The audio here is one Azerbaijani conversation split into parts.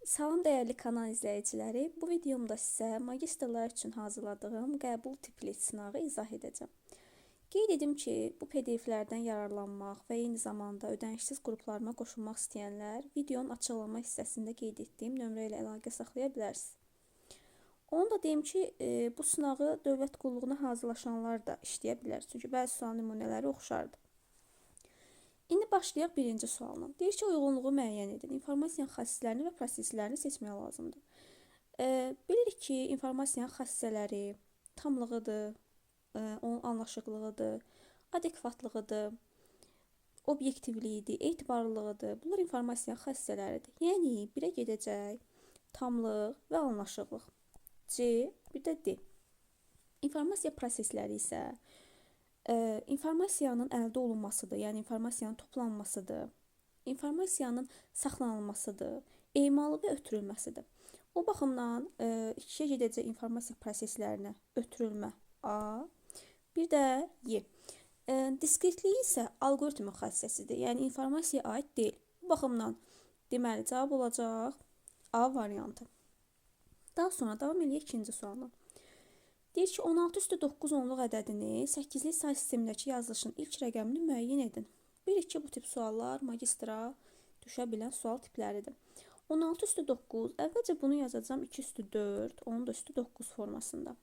Salam dəyərli kanal izləyiciləri. Bu videomda sizə magistrlar üçün hazırladığım qəbul tipli sınağı izah edəcəm. Qeyd edim ki, bu PDF-lərdən yararlanmaq və eyni zamanda ödənişsiz qruplarıma qoşulmaq istəyənlər videonun açıqlama hissəsində qeyd etdiyim nömrə ilə əlaqə saxlaya bilərsiniz. Onu da deyim ki, bu sınağı dövlət qulluğuna hazırlaşanlar da işləyə bilər. Çünki bəzi sual nümunələri oxşardır. İndi başlayaq birinci sualına. Deyir ki, uyğunluğu müəyyən edin. İnformasiyanın xassələrini və proseslərini seçmək lazımdır. Bilirik ki, informasiyanın xassələri tamlığıdır, onun anlaşıqlığıdır, adekvatlığıdır, obyektivliyidir, etibarlılığıdır. Bunlar informasiyanın xassələridir. Yəni, birə gedəcək tamlıq və anlaşıqlıq. C, bir də D. İnformasiya prosesləri isə informasiyanın əldə olunmasıdır, yəni informasiyanın toplanmasıdır, informasiyanın saxlanılmasıdır, emalı və ötürülməsidir. O baxımdan ikiyə gedəcək informasiya proseslərinə ötürülmə A, bir də Y. Diskretliyi isə alqoritmin xassəsidir, yəni informasiya aid deyil. Bu baxımdan deməli cavab olacaq A variantı. Daha sonra davam edək ikinci sualına. Deyir ki, 16 üstü 9 onluq ədədini 8-lik say sistemindəki yazılışın ilk rəqəmini müəyyən edin. Bilirik ki, bu tip suallar magistra düşə bilən sual tipləridir. 16 üstü 9, əvvəlcə bunu yazacağım 2 üstü 4, onun da üstü 9 formasında.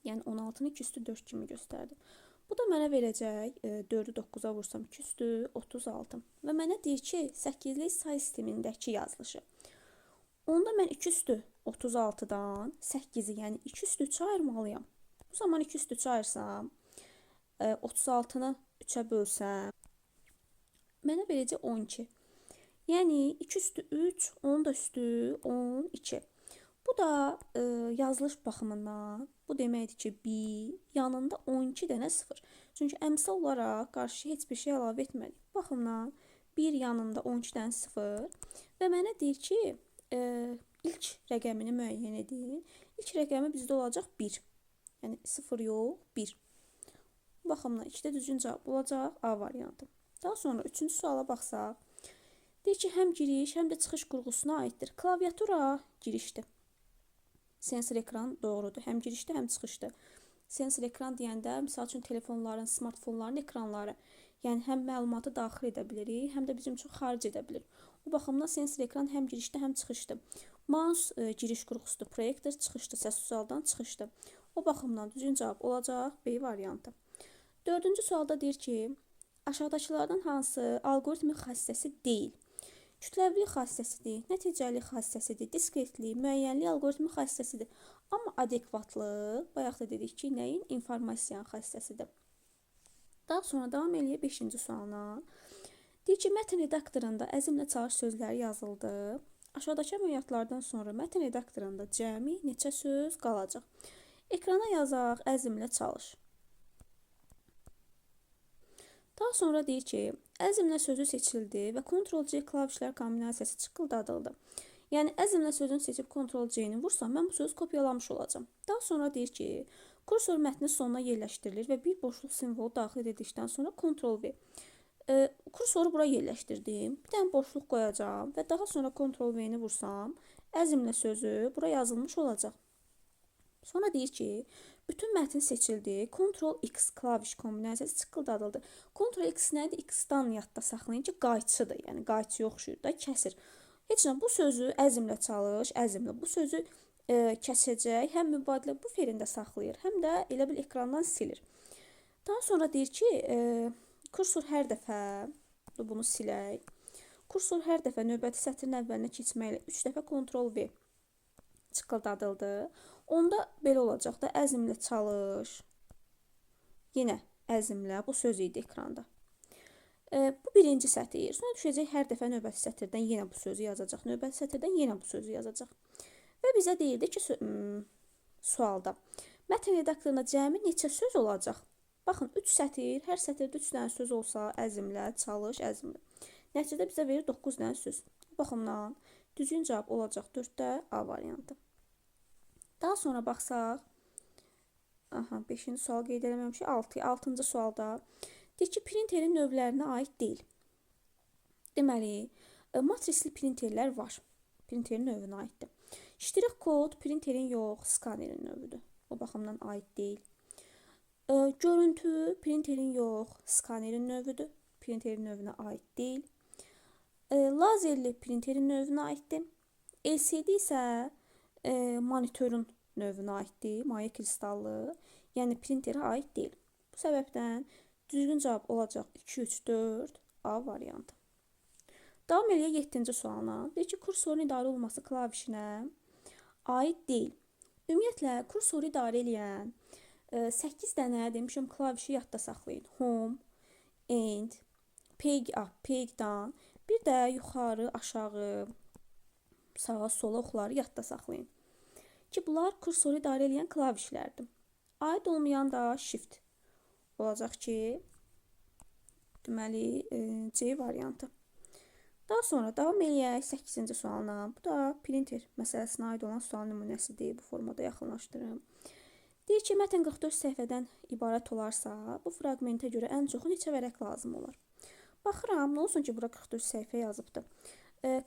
Yəni 16-nı 2 üstü 4 kimi göstərdim. Bu da mənə verəcək 4-ü 9-a vursam 2 üstü 36. Və mənə deyir ki, 8-lik say sistemindəki yazılışı. Onda mən 2 üstü 36-dan 8-i, yəni 2 üstü 3-ə ayırmalıyam. Bu zaman 2 üstü 3-ə ayırsam, 36-nı 3-ə bölsəm, mənə verəcək 12. Yəni 2 üstü 3, onun da üstü 12. Bu da yazılış baxımından, bu deməkdir ki, 1 yanında 12 dənə 0. Çünki əmsal olaraq qarşıya heç bir şey əlavə etmədik. Baxımdan 1 yanında 12 dənə 0 və mənə deyir ki, ilk rəqəmini müəyyən edin. İlk rəqəmi bizdə olacaq 1. Yəni 0 yox, 1. Bu baxımdan 2-də düzgün cavab olacaq A variantı. Daha sonra üçüncü suala baxsaq. Deyir ki, həm giriş, həm də çıxış qurğusuna aiddir. Klaviatura girişdir. Sensor ekran doğrudur. Həm girişdə, həm çıxışdır. Sensor ekran deyəndə, misal üçün telefonların, smartfonların ekranları, yəni həm məlumatı daxil edə bilirik, həm də bizim üçün xaric edə bilir. Bu baxımdan sensor ekran həm girişdə, həm çıxışdır. Mouse giriş qurğusudur, proyektor çıxışdır, səs sualdan çıxışdır. O baxımdan düzgün cavab olacaq B variantı. Dördüncü sualda deyir ki, aşağıdakılardan hansı alqoritmin xassəsi deyil? Kütləvli xassəsidir, nəticəli xassəsidir, diskretli, müəyyənli alqoritmin xassəsidir. Amma adekvatlıq, bayaq da dedik ki, nəyin? İnformasiyanın xassəsidir. Daha sonra davam edək 5-ci sualına. Deyir ki, mətn redaktorunda əzmlə çalış sözləri yazıldı. Aşağıdakı əməliyyatlardan sonra mətn redaktorunda cəmi neçə söz qalacaq? Ekrana yazaq, əzmlə çalış. Daha sonra deyir ki, əzmlə sözü seçildi və Ctrl-C klavişlər kombinasiyası çıqqıldadıldı. Yəni, əzmlə sözünü seçib Ctrl-C-ni vursam, mən bu sözü kopyalamış olacam. Daha sonra deyir ki, kursor mətnin sonuna yerləşdirilir və bir boşluq simvolu daxil edildikdən sonra Ctrl-V. Kursoru bura yerləşdirdim, bir dənə boşluq qoyacam və daha sonra Ctrl-V-ni vursam, əzmlə sözü bura yazılmış olacaq. Sonra deyir ki, bütün mətn seçildi, Ctrl-X klaviş kombinasiyası çıqqıldadıldı. Ctrl-X nədir? X-dan yadda saxlayın ki, qayçıdır, yəni qayçıya oxşuyur da, kəsir. Heç nə, bu sözü əzmlə çalış, əzmlə. Bu sözü kəsəcək, həm mübadilə bu ferində saxlayır, həm də elə bil ekrandan silir. Daha sonra deyir ki, kursor hər dəfə, bunu silək, kursor hər dəfə növbəti sətrin əvvəlinə keçməklə 3 dəfə Ctrl-V çıqqıldadıldı. Onda belə olacaq da, əzmlə çalış, yenə əzmlə, bu söz idi ekranda. Bu birinci sətir, sonra düşəcək hər dəfə növbəti sətirdən yenə bu sözü yazacaq, növbəti sətirdən yenə bu sözü yazacaq. Və bizə deyildi ki, sualda, mətn redaktorunda cəmi neçə söz olacaq? Baxın, 3 sətir, hər sətirdə 3 dənə söz olsa, əzmlə, çalış, əzmlə. Nəticədə bizə verir 9 dənə söz. Bu baxımdan düzgün cavab olacaq 4-də A variantı. Daha sonra baxsaq, 5-ci sual qeyd eləməmişik, 6-cı sualda deyir ki, printerin növlərinə aid deyil. Deməli, matrisli printerlər var. printerin növünə aiddir. Ştrix kod printerin yox, skanerin növüdür. O baxımdan aid deyil. Görüntü printerin yox, skanerin növüdür. Printerin növünə aid deyil. Lazerli printerin növünə aiddir. LCD isə monitörün növünə aiddir, maye kristallı, yəni printerə aid deyil. Bu səbəbdən düzgün cavab olacaq 2, 3, 4 A variantı. Davam eləyək 7-ci sualına. Deyir ki, kursorun idarə olunması klavişinə aid deyil. Ümumiyyətlə, kursoru idarə edən 8 dənə demişim klavişi yadda saxlayın. Home, End, Peg up, Peg down, bir də yuxarı, aşağı, sağa, sola oxları yadda saxlayın. Ki, bunlar kursoru idarə edən klavişlərdir. Aid olmayan da Shift olacaq ki, deməli C variantı. Daha sonra davam eləyək 8-ci sualına. Bu da printer məsələsinə aid olan sual nümunəsidir. Bu formada yaxınlaşdırım. Deyir ki, mətn 44 səhifədən ibarət olarsa, bu fraqmentə görə ən çoxu neçə vərəq lazım olar? Baxıram, nə olsun ki, bura 44 səhifə yazıbdır.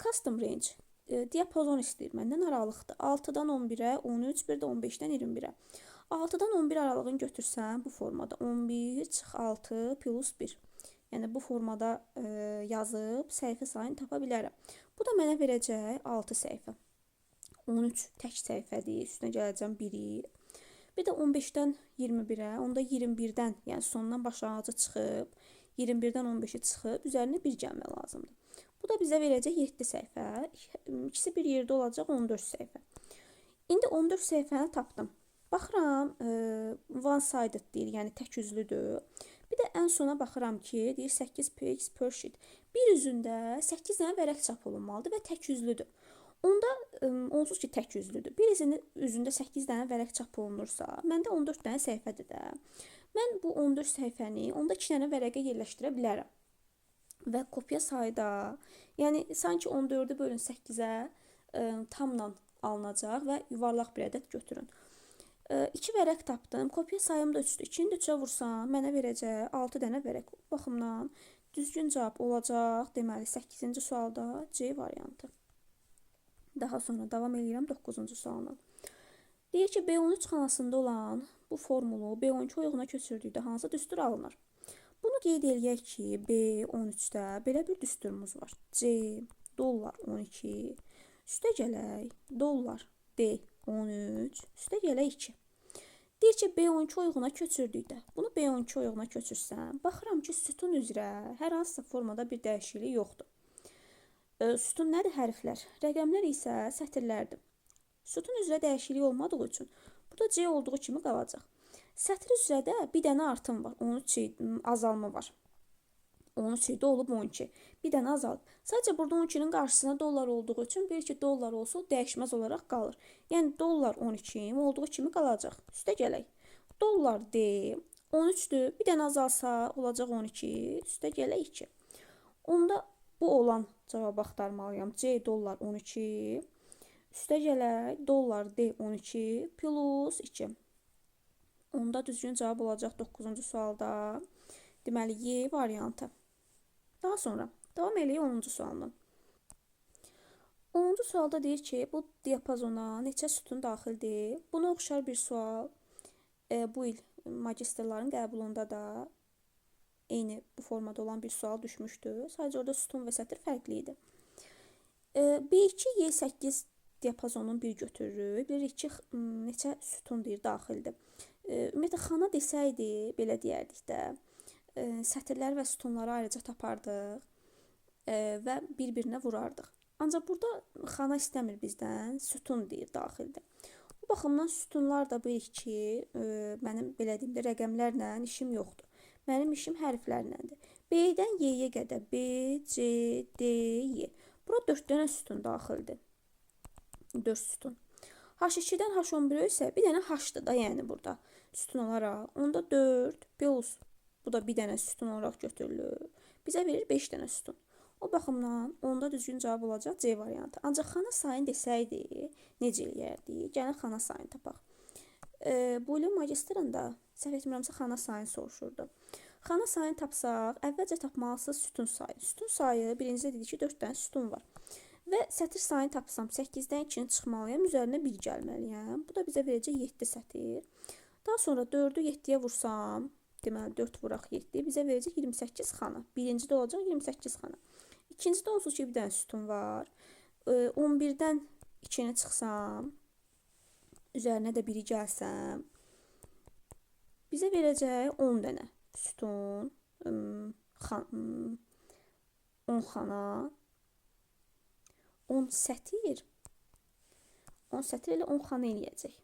Custom range, diapazon istəyir məndən aralıqdır. 6-dan 11-ə, 13, bir də 15-dən 21-ə. 6-dan 11 aralığını götürsəm, bu formada 11 çıx 6 plus 1. Yəni, bu formada yazıb səhifə sayını tapa bilərəm. Bu da mənə verəcək 6 səhifə. 13 tək səhifədir, üstünə gələcəm 1-i. Bir də 15-dən 21-ə, onda 21-dən, yəni sondan başlanğıcı çıxıb, 21-dən 15-i çıxıb, üzərinə 1 gəlmə lazımdır. Bu da bizə verəcək 7 səhifə. İkisi bir yerdə olacaq 14 səhifə. İndi 14 səhifəni tapdım. Baxıram, one-sided deyir, yəni tək üzlüdür. Bir də ən sona baxıram ki, deyir 8 px per sheet. Bir üzündə 8 dənə vərəq çap olunmalıdır və tək üzlüdür. Onda onsuz ki tək üzlüdür. Bir üzündə 8 dənə vərəq çap olunursa, məndə 14 dənə səhifədir də. Mən bu 14 səhifəni onda 2 dənə vərəqə yerləşdirə bilərəm. Və kopya sayda, yəni sanki 14-ü bölün 8-ə tamla alınacaq və yuvarlaq bir ədəd götürün. 2 vərəq tapdım. Kopya sayım da 3-dür. 2-ni də 3-ə vursam, mənə verəcək 6 dənə vərəq. Baxımdan düzgün cavab olacaq. Deməli, 8-ci sualda C variantı. Daha sonra davam edirəm 9-cu sualına. Deyir ki, B13 xanasında olan bu formulu B12 oyuğuna köçürdükdə hansı düstur alınır? Bunu qeyd eləyək ki, B13-də belə bir düsturumuz var. C, dollar 12, üstə gələk, dollar D13, üstə gələk 2. Deyir ki, B12 oyuğuna köçürdükdə, bunu B12 oyuğuna köçürsəm, baxıram ki, sütun üzrə hər hansısa formada bir dəyişiklik yoxdur. Sütun nədir? Hərflər. Rəqəmlər isə sətirlərdir. Sütun üzrə dəyişiklik olmadığı üçün burada C olduğu kimi qalacaq. Sətr üzrə də bir dənə artım var, 13 azalma var. 13 olub 12. Bir dənə azalıb. Sadəcə burada 12-nin qarşısına dollar olduğu üçün bir ki dollar olsa dəyişməz olaraq qalır. Yəni dollar 12 olduğu kimi qalacaq. Üstə gələk. Dollar D 13-dür. Bir dənə azalsa olacaq 12. Üstə gələk 2. Onda bu olan cavab axtarmalıyam. C dollar 12. Üstə gələk dollar D 12 plus 2. Onda düzgün cavab olacaq 9-cu sualda. Deməli Y variantı. Daha sonra davam eləyək 10-cu sualına. 10-cu sualda deyir ki, bu diapazona neçə sütun daxildir? Buna oxşar bir sual bu il magistrların qəbulunda da eyni bu formada olan bir sual düşmüşdü. Sadəcə orada sütun və sətr fərqli idi. B2 Y8 diapazonun bir götürürük. Bilirik ki, neçə sütun deyir daxildir. Ümumiyyətlə, xana desəydi, belə deyərdik də, sətirləri və sütunları ayrıca tapardıq və bir-birinə vurardıq. Ancaq burada xana istəmir bizdən, sütun deyir daxildə. Bu baxımdan sütunlar da bilir ki, mənim belə deyim də rəqəmlərlə işim yoxdur. Mənim işim hərflərləndir. B-dən Y-yə qədər B, C, D, Y. Bura 4 dənə sütun daxildir. 4 sütun. H2-dən H11 isə bir dənə H-dır da, yəni burada sütun olaraq. Onda 4 plus bu da bir dənə sütun olaraq götürülür. Bizə verir 5 dənə sütun. O baxımdan onda düzgün cavab olacaq C variantı. Ancaq xana sayını desəydi, necə eləyərdik? Gəlin xana sayını tapaq. Bu ilin magistrında, səhv etmirəmsə, xana sayını soruşurdu. Xana sayını tapsaq, əvvəlcə tapmalısınız sütun sayı. Sütun sayı birincidə dedik ki, 4 dənə sütun var. Və sətr sayını tapsam 8-dən 2-ni çıxmalıyam, üzərinə 1 gəlməliyəm. Bu da bizə verəcək 7 sətr. Daha sonra 4-ü 7-yə vursam, deməli 4 vuraq 7, bizə verəcək 28 xana. Birincidə olacaq 28 xana. İkincidə onsuz ki bir dənə sütun var. 11-dən 2-ni çıxsam, üzərinə də 1-i gəlsəm, bizə verəcək 10 dənə sütun, 10 xana, 10 sətr, 10 sətr elə 10 xana eləyəcək.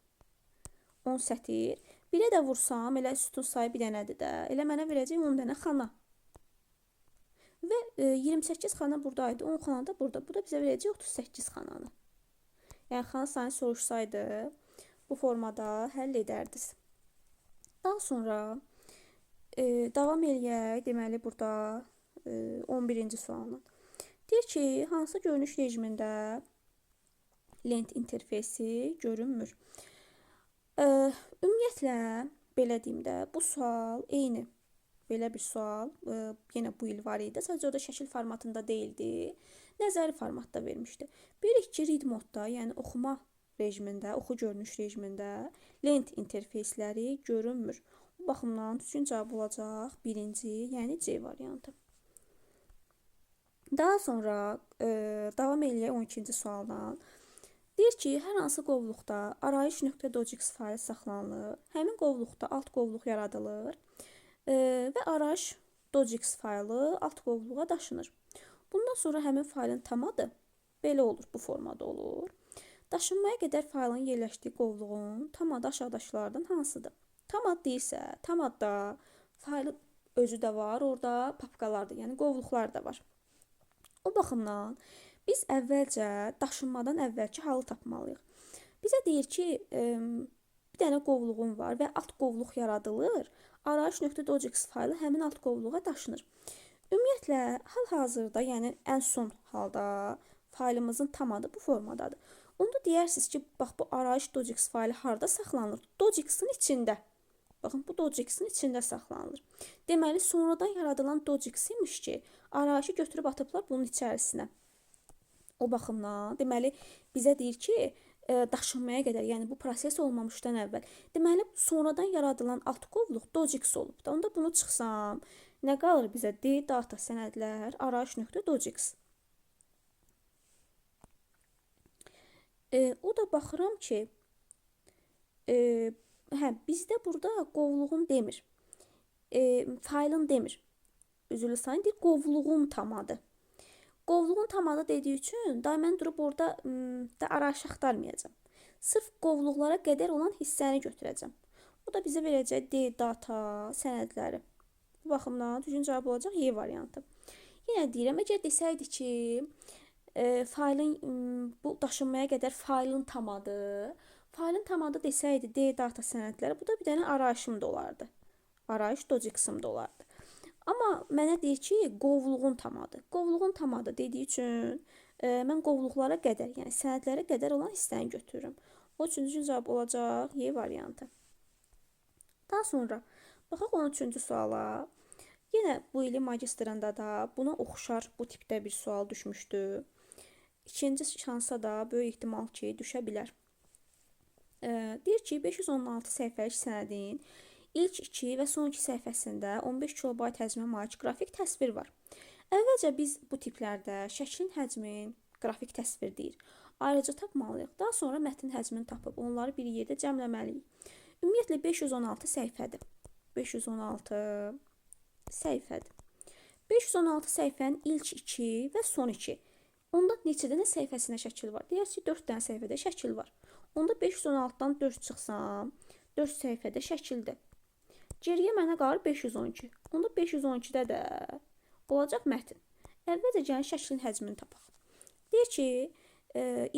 10 sətr. 1-ə də vursam, elə sütun sayı bir dənədir də, elə mənə verəcək 10 dənə xana. Və 28 xana buradaydı, 10 xana da burada. Bu da bizə verəcək 38 xananı. Yəni xana sayını soruşsaydı, bu formada həll edərdiniz. Daha sonra davam eləyək. Deməli, burada 11-ci sualın. Deyir ki, hansı görünüş rejimində lent interfeysi görünmür? Ümumiyyətlə, belə deyim də, bu sual eyni. Belə bir sual yenə bu il var idi. Sadəcə o da şəkil formatında deyildi. Nəzəri formatda vermişdi. Bilirik ki, read modda, yəni oxuma rejimində, oxu görünüş rejimində lent interfeysləri görünmür. Bu baxımdan düzgün cavab olacaq birinci, yəni C variantı. Daha sonra davam eləyək 12-ci sualdan. Deyir ki, hər hansı qovluqda arayış.docx faylı saxlanılır. Həmin qovluqda alt qovluq yaradılır və arayış.docx faylı alt qovluğa daşınır. Bundan sonra həmin faylın tam adı belə olur, bu formada olur. Daşınmaya qədər faylın yerləşdiyi qovluğun tam adı aşağıdakılardan hansıdır? Tam ad deyirsə, tam adda faylın özü də var, orada papkalar da, yəni qovluqlar da var. O baxımdan biz əvvəlcə daşınmadan əvvəlki halı tapmalıyıq. Bizə deyir ki, bir dənə qovluğun var və alt qovluq yaradılır. Arayış.docx faylı həmin alt qovluğa daşınır. Ümumiyyətlə, hal-hazırda, yəni ən son halda faylımızın tam adı bu formadadır. Onda deyirsiniz ki, bax bu arayış.docx faylı harda saxlanılır? Docx-in içində. Baxın, bu docx-in içində saxlanılır. Deməli, sonradan yaradılan docx imiş ki, arayışı götürüb atıblar bunun içərisinə. O baxımdan, deməli, bizə deyir ki, daşınmaya qədər, yəni bu proses olmamışdan əvvəl. Deməli, sonradan yaradılan alt qovluq docx olub da. Onda bunu çıxsam, nə qalır bizə? D data sənədlər arayış.docx. O da baxıram ki, bizdə burada qovluğun demir. Faylın demir. Üzülü sayın deyir, qovluğun tam adı. Qovluğun tam adı dediyi üçün da mən durub orada da arayış axtarmayacağam. Sırf qovluqlara qədər olan hissəni götürəcəm. Bu da bizə verəcək D data sənədləri. Bu baxımdan düzgün cavab olacaq Y variantı. Yenə deyirəm, əgər desəydi ki, faylın bu daşınmaya qədər faylın tam adı, desəydi D data sənədləri, bu da bir dənə arayışım da olardı. Arayış docx-ım da olardı. Amma mənə deyir ki, qovluğun tam adı. Qovluğun tam adı dediyi üçün mən qovluqlara qədər, yəni sənədlərə qədər olan hissəni götürürüm. O üçün düzgün cavab olacaq Y variantı. Daha sonra baxaq 13-cü suala. Yenə bu ilin magistrında da buna oxşar bu tipdə bir sual düşmüşdü. İkinci şansa da böyük ehtimal ki, düşə bilər. Deyir ki, 516 səhifəlik sənədin İlk 2 və son 2 səhifəsində 15 kilobayt həcmə malik qrafik təsvir var. Əvvəlcə biz bu tiplərdə şəklin həcmin qrafik təsvir deyir. Ayrıca tapmalıyıq. Daha sonra mətnin həcmini tapıb onları bir yerdə cəmləməliyik. Ümumiyyətlə 516 səhifədir. 516 səhifədir. 516 səhifənin ilk 2 və son 2. Onda neçə dənə səhifəsinə şəkil var? Deyək ki, 4 dənə səhifədə şəkil var. Onda 516-dan 4 çıxsam, 4 səhifədə şəkildir. Geriyə mənə qalır 512. Onda 512-də də olacaq mətn. Əvvəlcə gəlin şəklin həcmini tapaq. Deyir ki,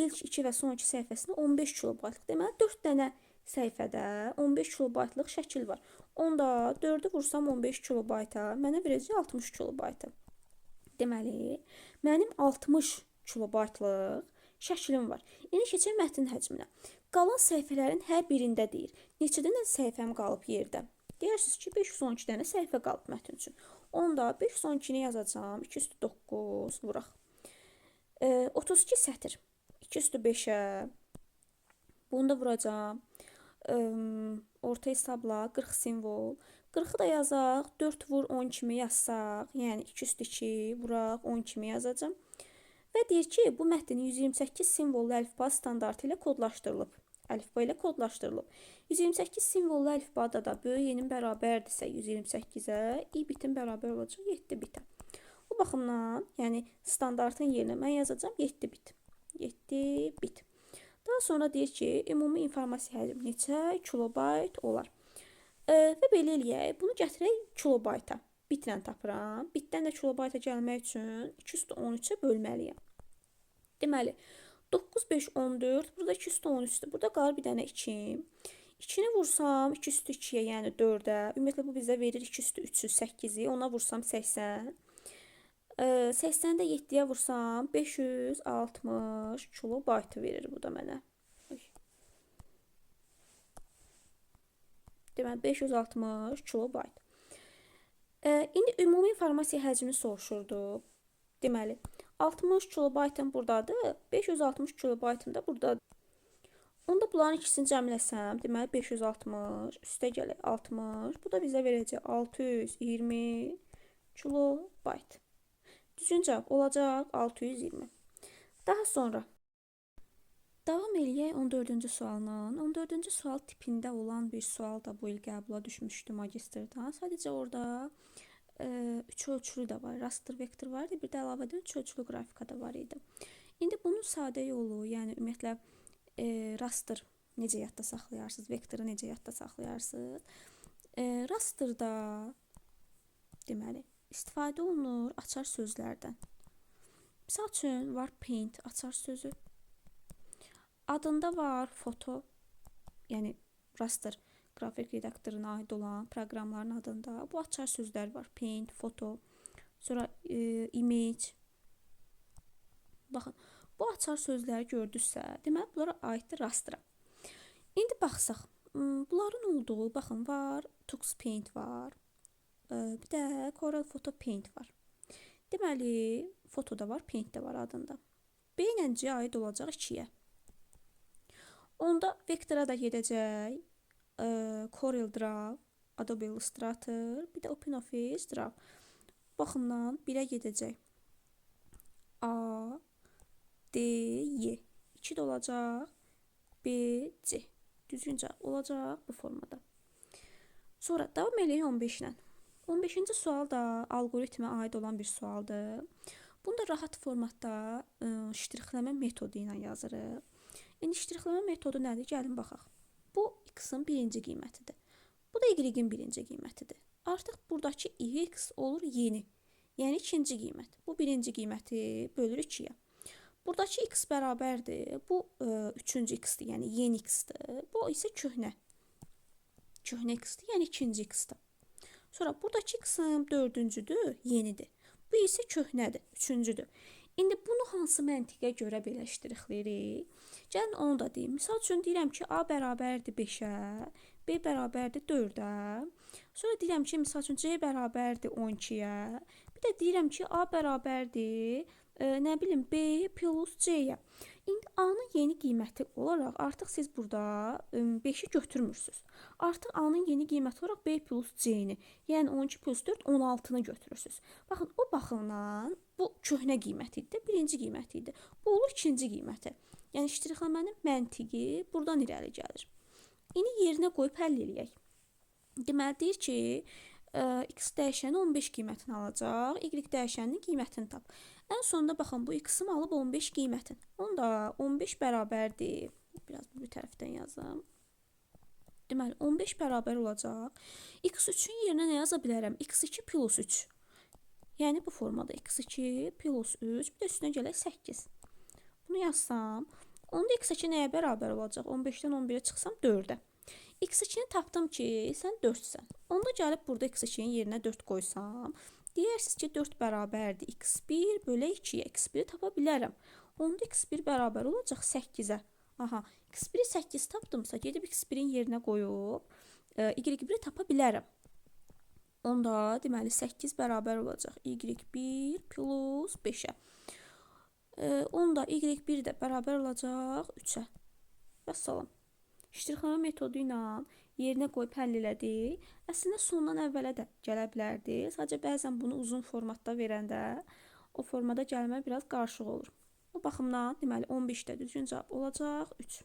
ilk 2 və son 2 səhifəsində 15 kilobaytlıq. Deməli, 4 dənə səhifədə 15 kilobaytlıq şəkil var. Onda 4-ü vursam 15 kilobayta, mənə verəcək 60 kilobaytı. Deməli, mənim 60 kilobaytlıq şəklim var. İndi keçək mətnin həcminə. Qalan səhifələrin hər birində deyir. Neçə dənə səhifəm qalıb yerdə? Deyirsiniz ki, 512 dənə səhifə qalıb mətn üçün. Onda 512-ni yazacağam. 2 üstü 9 vuraq. 32 sətr. 2 üstü 5-ə. Bunu da vuracağım. Orta hesabla 40 simvol. 40'ı da yazaq. 4 vur 10 kimi yazsaq. Yəni 2 üstü 2 vuraq 10 kimi yazacağım. Və deyir ki, bu mətn 128 simvollu əlifba standartı ilə kodlaşdırılıb. Əlifba ilə kodlaşdırılıb. 128 simvollu əlifbada da böyük yenin bərabərdirsə 128-ə, i bitin bərabər olacaq 7 bitə. Bu baxımdan, yəni standartın yerinə mən yazacağım 7 bit. 7 bit. Daha sonra deyir ki, ümumi informasiya həcmi neçə kilobayt olar. Və belə eləyək, bunu gətirək kilobayta. Bitlə tapıram. Bitdən də kilobayta gəlmək üçün 213-ə bölməliyəm. Deməli, 9, 5, 14, burada 213-dür. Burada qalır bir dənə 2. 2-ni vursam 2 üstü 2-yə, yəni 4-ə. Ümumiyyətlə, bu bizə verir 2 üstü 308-i. Ona vursam 80. 80-i də 7-yə vursam 560 kilobaytı verir bu da mənə. Deməli, 560 kilobayt. İndi ümumi informasiya həcmini soruşurdu. Deməli, 60 kilobaytım buradadır, 560 kilobaytım da buradadır. Onda bunların ikisini cəmləsəm, deməli 560 üstə gələk 60. Bu da bizə verəcək 620 kilobayt. Düzgün cavab olacaq 620. Daha sonra davam eləyək 14-cü sualla. 14-cü sual tipində olan bir sual da bu il qəbula düşmüşdü magistrdan. Sadəcə orada 3 ölçülü də var, raster vektor var idi, bir də əlavədən 3 ölçülü qrafika da var idi. İndi bunun sadə yolu, yəni ümumiyyətlə raster necə yadda saxlayarsınız, vektoru necə yadda saxlayarsınız? Rasterda deməli istifadə olunur açar sözlərdən. Misal üçün var paint açar sözü. Adında var foto, yəni raster qrafik redaktoruna aid olan proqramların adında bu açar sözlər var. Paint, foto, sonra image. Baxın, bu açar sözləri gördünüzsə, deməli bunlara aiddir rastra. İndi baxsaq, bunların olduğu, baxın, var Tux Paint var, bir də Corel Photo Paint var. Deməli, foto da var, paint də var adında. B ilə C aid olacaq 2-yə. Onda vektora da gedəcək Corel Draw, Adobe Illustrator, bir də OpenOffice Draw. Baxımdan 1-ə gedəcək A, D, Y. 2 də olacaq B, C. Düzgün cavab olacaq bu formada. Sonra davam eləyək 15-lə. 15-ci sual da algoritmə aid olan bir sualdır. Bunu da rahat formatda ştrixləmə metodu ilə yazırıq. İndi ştrixləmə metodu nədir? Gəlin baxaq. Bu x-in birinci qiymətidir. Bu da y-in birinci qiymətidir. Artıq buradakı x olur yeni. Yəni ikinci qiymət. Bu birinci qiyməti bölür 2-yə. Buradakı x bərabərdir. Bu üçüncü x-dir, yəni yeni x-dir. Bu isə köhnə. Köhnə x-dir, yəni ikinci x-dir. Sonra buradakı x-in dördüncüdür, yenidir. Bu isə köhnədir, üçüncüdür. İndi bunu hansı məntiqə görə belə ştrixləyirik? Gəlin onu da deyim. Misal üçün deyirəm ki, A bərabərdir 5-ə, B bərabərdir 4-ə. Sonra deyirəm ki, misal üçün C bərabərdir 12-yə. Bir də deyirəm ki, A bərabərdir, nə bilim, B plus C-yə. İndi A-nın yeni qiyməti olaraq artıq siz burada 5-i götürmürsünüz. Artıq A-nın yeni qiyməti olaraq B plus C-ni, yəni 12 plus 4, 16-nı götürürsünüz. Baxın, o baxımdan bu köhnə qiyməti idi, birinci qiyməti idi. Bu olur ikinci qiyməti. Yəni ştrixləmənin məntiqi buradan irəli gəlir. İndi yerinə qoyub həll eləyək. Deməli, deyir ki, x dəyişəni 15 qiymətini alacaq, y dəyişəninin qiymətini tap. Ən sonunda baxın, bu x-im alıb 15 qiymətin. Onda 15 bərabərdir. Biraz bu tərəfdən yazım. Deməli, 15 bərabər olacaq. X3-ün yerinə nə yaza bilərəm? X2 plus 3. Yəni bu formada x2 plus 3, bir də üstünə gələk 8. Bunu yazsam, onda x2 nəyə bərabər olacaq? 15-dən 11-ə çıxsam 4-ə. X2-ni tapdım ki, sən 4-sən. Onda gəlib burada x2-nin yerinə 4 qoysam, deyirsiniz ki, 4 bərabərdir x1 bölü 2-yə. X1-i tapa bilərəm. Onda x1 bərabər olacaq 8-ə. Aha, x1-i 8 tapdımsa, gedib x1-in yerinə qoyub, y1-i tapa bilərəm. Onda deməli 8 bərabər olacaq y1 plus 5-ə. 10 da y1 də bərabər olacaq 3-ə. Vəssalam. İştirxana metodu ilə yerinə qoyub həll elədik. Əslində sondan əvvələ də gələ bilərdi. Sadəcə bəzən bunu uzun formatda verəndə o formada gəlmə biraz qarışıq olur. Bu baxımdan deməli 15-də düzgün cavab olacaq 3.